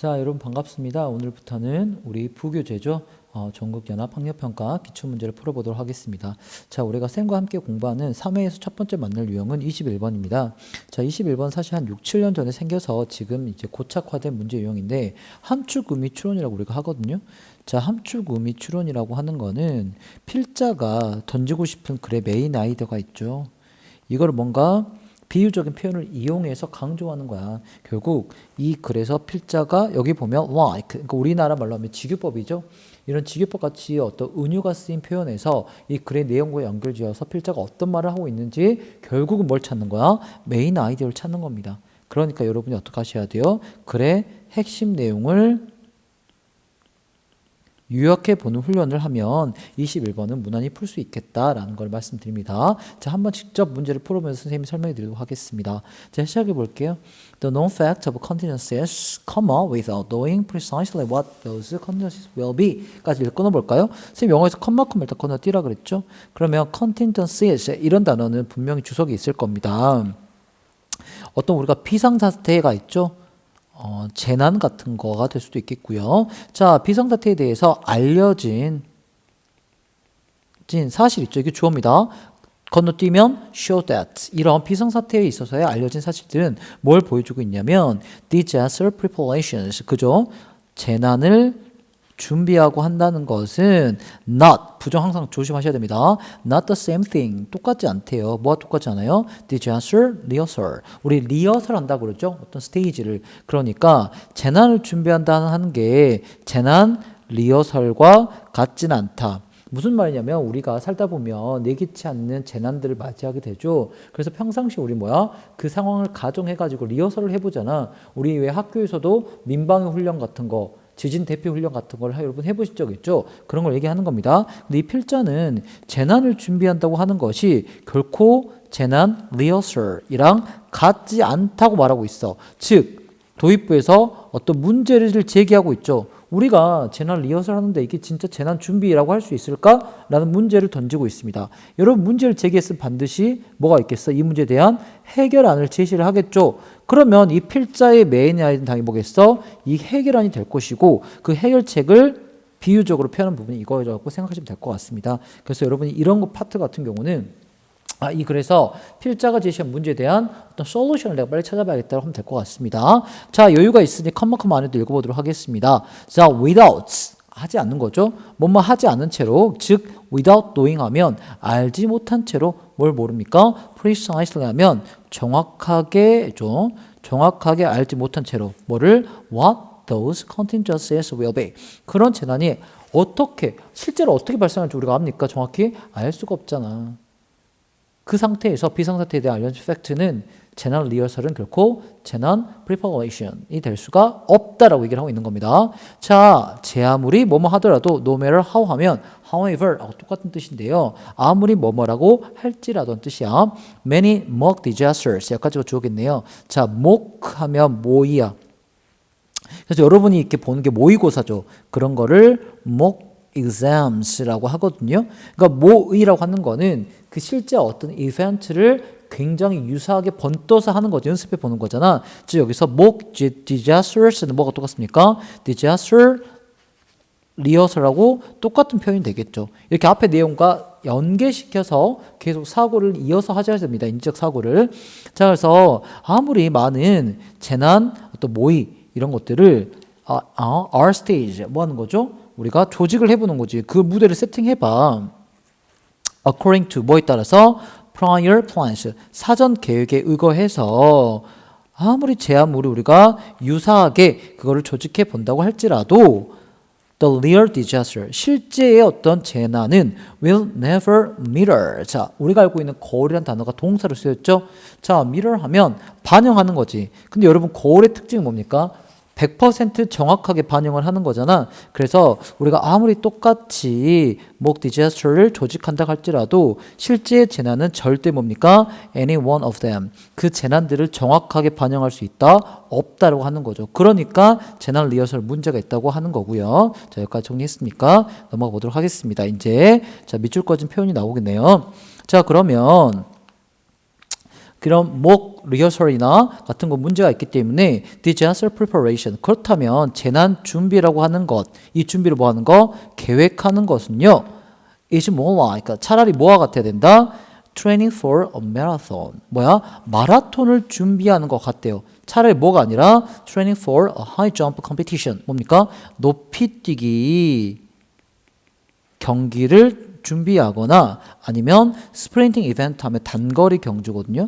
자, 여러분 반갑습니다. 오늘부터는 우리 부교재죠. 전국연합학력평가 기출문제를 풀어보도록 하겠습니다. 자, 우리가 쌤과 함께 공부하는 3회에서 첫 번째 만날 유형은 21번입니다. 자, 21번 사실 한 6, 7년 전에 생겨서 지금 이제 고착화된 문제 유형인데 함축의미 추론이라고 우리가 하거든요. 자, 함축의미 추론이라고 하는 거는 필자가 던지고 싶은 글의 메인 아이디어가 있죠. 이걸 뭔가 비유적인 표현을 이용해서 강조하는 거야. 결국 이 글에서 필자가 여기 보면 그러니까 우리나라 말로 하면 직유법이죠. 이런 직유법 같이 어떤 은유가 쓰인 표현에서 이 글의 내용과 연결지어서 필자가 어떤 말을 하고 있는지 결국은 뭘 찾는 거야? 메인 아이디어를 찾는 겁니다. 그러니까 여러분이 어떻게 하셔야 돼요? 글의 핵심 내용을 요약해 보는 훈련을 하면 21번은 무난히 풀 수 있겠다라는 걸 말씀드립니다. 자, 한번 직접 문제를 풀어보면서 선생님이 설명해 드리도록 하겠습니다. 자, 시작해 볼게요. The known fact of contingencies, without knowing precisely what those contingencies will be 까지 끊어 볼까요? 선생님 영어에서 일단 건너 띄라 그랬죠? 그러면 contingencies 이런 단어는 분명히 주석이 있을 겁니다. 어떤 우리가 비상사태가 있죠? 재난 같은 거가 될 수도 있겠고요. 자, 비상사태에 대해서 알려진 사실 있죠. 이게 주어입니다. 건너뛰면 show that 이런 비상사태에 있어서의 알려진 사실들은 뭘 보여주고 있냐면 disaster preparations 그죠? 재난을 준비하고 한다는 것은 not 부정 항상 조심하셔야 됩니다. not the same thing 똑같지 않대요. 뭐가 똑같지 않아요? disaster rehearsal 우리 리허설 한다고 그러죠. 어떤 스테이지를 그러니까 재난을 준비한다는 게 재난 리허설과 같진 않다. 무슨 말이냐면 우리가 살다 보면 예기치 않는 재난들을 맞이하게 되죠. 그래서 평상시 우리 그 상황을 가정해가지고 리허설을 해보잖아. 우리 왜 학교에서도 민방위 훈련 같은 거 지진 대피 훈련 같은 걸 여러분 해보신 적 있죠? 그런 걸 얘기하는 겁니다. 근데 이 필자는 재난을 준비한다고 하는 것이 결코 재난 리허설이랑 같지 않다고 말하고 있어. 즉 도입부에서 어떤 문제를 제기하고 있죠. 우리가 재난 리허설 하는데 이게 진짜 재난 준비라고 할 수 있을까? 라는 문제를 던지고 있습니다. 여러분 문제를 제기했으면 반드시 뭐가 있겠어? 이 문제에 대한 해결안을 제시를 하겠죠. 그러면 이 필자의 메인 아이디어는 당연히 뭐겠어? 이 해결안이 될 것이고 그 해결책을 비유적으로 표현한 부분이 이거라고 생각하시면 될 것 같습니다. 그래서 여러분이 이런 거 파트 같은 경우는 그래서 필자가 제시한 문제에 대한 어떤 솔루션을 내가 빨리 찾아봐야겠다고 하면 될 것 같습니다. 자, 여유가 있으니 컴마 안에도 읽어보도록 하겠습니다. 자, without 하지 않는 거죠. 뭐뭐 하지 않은 채로 즉 without knowing 하면 알지 못한 채로 뭘 모릅니까? precisely 하면 정확하게 알지 못한 채로 뭐를 what those contingencies will be 그런 재난이 실제로 어떻게 발생할지 우리가 압니까? 정확히 알 수가 없잖아. 그 상태에서 비상사태에 대한 알려진 팩트는 재난 리허설은 결코 재난 preparation이 될 수가 없다라고 얘기를 하고 있는 겁니다. 자, 제 아무리 뭐뭐 하더라도 no matter how 하면 however 똑같은 뜻인데요. 아무리 뭐뭐라고 할지라도 뜻이야. Many mock disasters 여기까지가 주어겠네요. 자, mock 하면 모의야. 그래서 여러분이 이렇게 보는 게 모의고사죠. 그런 거를 mock exams라고 하거든요. 그러니까 모의라고 하는 거는 그 실제 어떤 이벤트를 굉장히 유사하게 번떠서 하는 거죠. 연습해 보는 거잖아. 즉 여기서 mock disasters는 뭐가 똑같습니까? disaster rehearsal하고 똑같은 표현이 되겠죠. 이렇게 앞에 내용과 연계시켜서 계속 사고를 이어서 하셔야 됩니다. 인적 사고를. 자, 그래서 아무리 많은 재난, 어떤 모의 이런 것들을 our stage 뭐 하는 거죠? 우리가 조직을 해보는 거지. 그 무대를 세팅해봐. According to 뭐에 따라서 prior plans 사전 계획에 의거해서 아무리 우리가 유사하게 그거를 조직해 본다고 할지라도 the real disaster 실제의 어떤 재난은 will never mirror. 자, 우리가 알고 있는 거울이라는 단어가 동사로 쓰였죠. 자, mirror 하면 반영하는 거지. 근데 여러분 거울의 특징이 뭡니까? 100% 정확하게 반영을 하는 거잖아. 그래서 우리가 아무리 똑같이 mock disaster를 조직한다 할지라도 실제 재난은 절대 뭡니까? any one of them. 그 재난들을 정확하게 반영할 수 있다? 없다라고 하는 거죠. 그러니까 재난 리허설 문제가 있다고 하는 거고요. 자, 여기까지 정리했으니까 넘어가 보도록 하겠습니다. 이제 자, 밑줄 꺼진 표현이 나오겠네요. 자, 그러면 그런 mock 리허설이나 같은 거 문제가 있기 때문에 disaster preparation 그렇다면 재난 준비라고 하는 것, 이 준비를 뭐 하는 거? 계획하는 것은요. is more like 차라리 뭐와 같아야 된다? training for a marathon. 뭐야? 마라톤을 준비하는 것 같대요. 차라리 뭐가 아니라 training for a high jump competition. 뭡니까? 높이뛰기 경기를 준비하거나 아니면 스프린팅 이벤트 하면 단거리 경주거든요.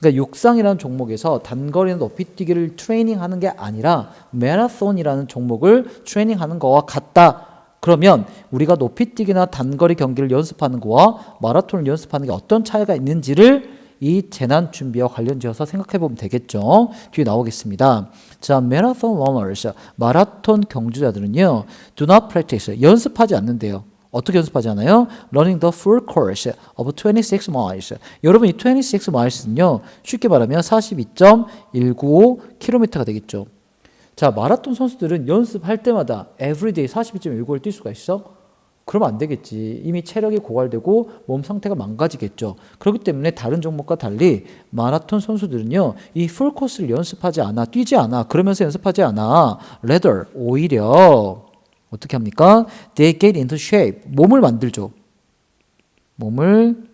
그러니까 육상이라는 종목에서 단거리나 높이뛰기를 트레이닝하는 게 아니라 마라톤이라는 종목을 트레이닝하는 거와 같다. 그러면 우리가 높이뛰기나 단거리 경기를 연습하는 거와 마라톤을 연습하는 게 어떤 차이가 있는지를 이 재난 준비와 관련지어서 생각해 보면 되겠죠. 뒤에 나오겠습니다. 자, marathon runners, 마라톤 경주자들은요, do not practice, 연습하지 않는데요. 어떻게 연습하지 않아요? Running the full course of 26 miles. 여러분 이 26 miles는요, 쉽게 말하면 42.195km가 되겠죠. 자, 마라톤 선수들은 연습할 때마다 everyday 42.195를 뛸 수가 있어? 그러면 안 되겠지. 이미 체력이 고갈되고 몸 상태가 망가지겠죠. 그렇기 때문에 다른 종목과 달리 마라톤 선수들은요, 이 풀 코스를 연습하지 않아, 뛰지 않아, 그러면서 연습하지 않아. rather, 오히려 어떻게 합니까? They get into shape. 몸을 만들죠. 몸을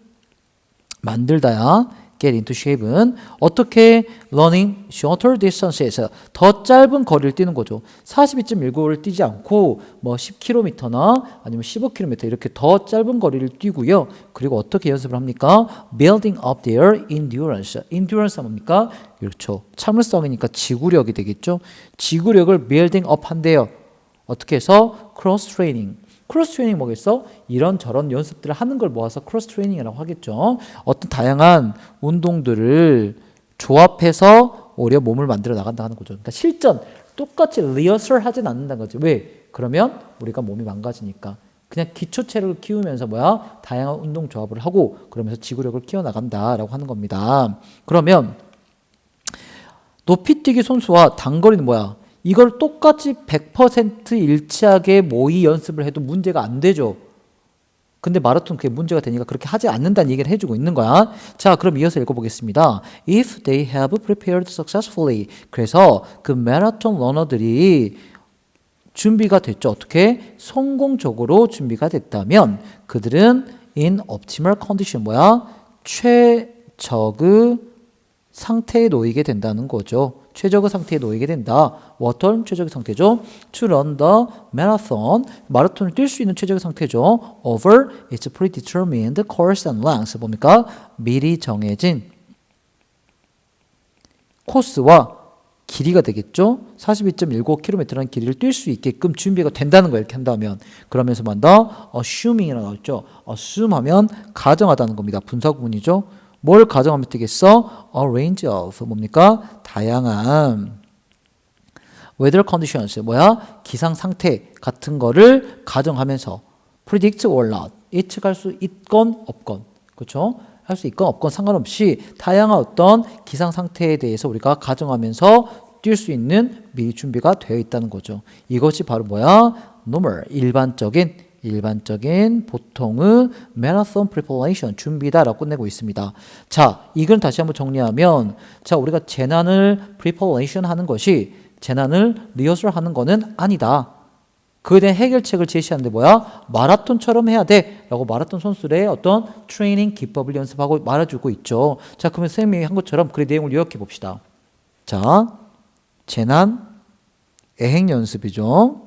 만들다야. Get into shape은 어떻게 running shorter distances 더 짧은 거리를 뛰는 거죠. 42.195를 뛰지 않고 뭐 10km나 아니면 15km 이렇게 더 짧은 거리를 뛰고요. 그리고 어떻게 연습을 합니까? Building up their endurance. endurance가 뭡니까? 그렇죠. 참을성이니까 지구력이 되겠죠. 지구력을 building up 한대요. 어떻게 해서? 크로스 트레이닝. 크로스 트레이닝 뭐겠어? 이런저런 연습들을 하는 걸 모아서 크로스 트레이닝이라고 하겠죠. 어떤 다양한 운동들을 조합해서 오히려 몸을 만들어 나간다 하는 거죠. 그러니까 실전 똑같이 리허설 하진 않는다는 거지. 왜? 그러면 우리가 몸이 망가지니까. 그냥 기초 체력을 키우면서 뭐야? 다양한 운동 조합을 하고 그러면서 지구력을 키워나간다라고 하는 겁니다. 그러면 높이뛰기 선수와 단거리는 뭐야? 이걸 똑같이 100% 일치하게 모의 연습을 해도 문제가 안 되죠. 근데 마라톤 그게 문제가 되니까 그렇게 하지 않는다는 얘기를 해주고 있는 거야. 자, 그럼 이어서 읽어보겠습니다. If they have prepared successfully. 그래서 그 마라톤 러너들이 준비가 됐죠. 어떻게? 성공적으로 준비가 됐다면 그들은 in optimal condition. 뭐야? 최적의 상태에 놓이게 된다는 거죠. 최적의 상태에 놓이게 된다. 어떤 최적의 상태죠? To run the marathon. 마라톤을 뛸 수 있는 최적의 상태죠. Over its predetermined course and length. 뭡니까? 미리 정해진 코스와 길이가 되겠죠. 42.195km라는 길이를 뛸 수 있게끔 준비가 된다는 거예요. 이렇게 한다면. 그러면서만 더 assuming이라고 나왔죠. assume 하면 가정하다는 겁니다. 분사구문이죠. 뭘 가정하면 되겠어? A range of 뭡니까? 다양한 weather conditions 뭐야? 기상 상태 같은 거를 가정하면서 predict or not 예측할 수 있건 없건 그렇죠? 할 수 있건 없건 상관없이 다양한 어떤 기상 상태에 대해서 우리가 가정하면서 뛸 수 있는 미리 준비가 되어 있다는 거죠. 이것이 바로 뭐야? normal 일반적인 보통의 marathon preparation 준비다라고 끝내고 있습니다. 자, 이건 다시 한번 정리하면 자, 우리가 재난을 preparation 하는 것이 재난을 리허설 하는 거는 아니다. 그에 대한 해결책을 제시하는데 뭐야? 마라톤처럼 해야 돼 라고 마라톤 선수들의 어떤 트레이닝 기법을 연습하고 말해주고 있죠. 자, 그러면 선생님이 한 것처럼 그 내용을 요약해 봅시다. 자, 재난 애행 연습이죠.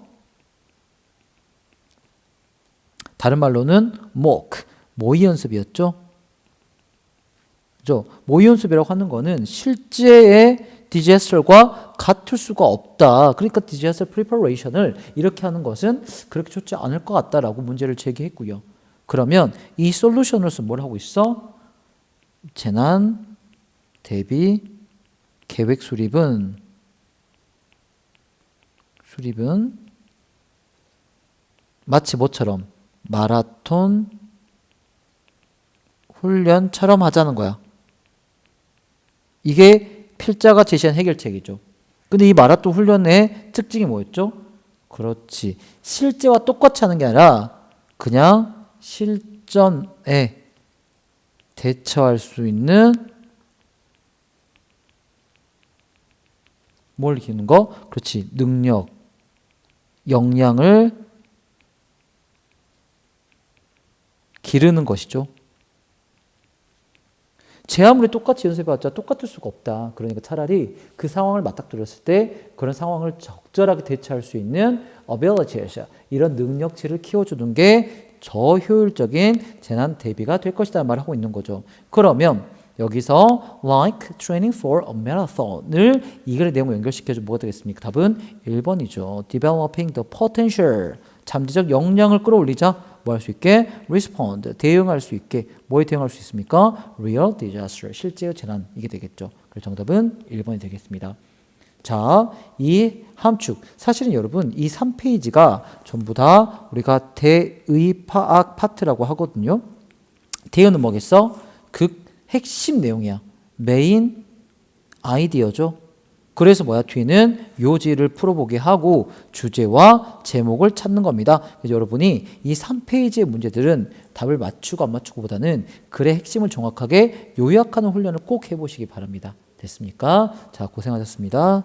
다른 말로는 mock, 모의 연습이었죠. 그죠? 모의 연습이라고 하는 거는 실제의 디제스터과 같을 수가 없다. 그러니까 디제스터 프리퍼레이션을 이렇게 하는 것은 그렇게 좋지 않을 것 같다라고 문제를 제기했고요. 그러면 이 솔루션으로서 뭘 하고 있어? 재난 대비 계획 수립은 마치 뭐처럼? 마라톤 훈련처럼 하자는 거야. 이게 필자가 제시한 해결책이죠. 근데 이 마라톤 훈련의 특징이 뭐였죠? 그렇지. 실제와 똑같이 하는 게 아니라 그냥 실전에 대처할 수 있는 뭘 기르는 거? 그렇지. 능력, 역량을 기르는 것이죠. 제 아무리 똑같이 연습해봤자 똑같을 수가 없다. 그러니까 차라리 그 상황을 맞닥뜨렸을 때 그런 상황을 적절하게 대처할 수 있는 abilities, 이런 능력치를 키워주는 게 더 효율적인 재난 대비가 될 것이다 말을 하고 있는 거죠. 그러면 여기서 like training for a marathon을 이 글의 내용을 연결시켜서 뭐가 되겠습니까? 답은 1번이죠. developing the potential, 잠재적 역량을 끌어올리자 뭐 할 수 있게? respond, 대응할 수 있게. 뭐에 대응할 수 있습니까? real disaster, 실제의 재난. 이게 되겠죠. 그래서 정답은 1번이 되겠습니다. 자, 이 함축. 사실은 여러분 이 3페이지가 전부 다 우리가 대의파악 파트라고 하거든요. 대의는 뭐겠어? 그 핵심 내용이야. 메인 아이디어죠. 그래서 뭐야? 뒤는 요지를 풀어보게 하고 주제와 제목을 찾는 겁니다. 그래서 여러분이 이 3페이지의 문제들은 답을 맞추고 안 맞추고보다는 글의 핵심을 정확하게 요약하는 훈련을 꼭 해보시기 바랍니다. 됐습니까? 자, 고생하셨습니다.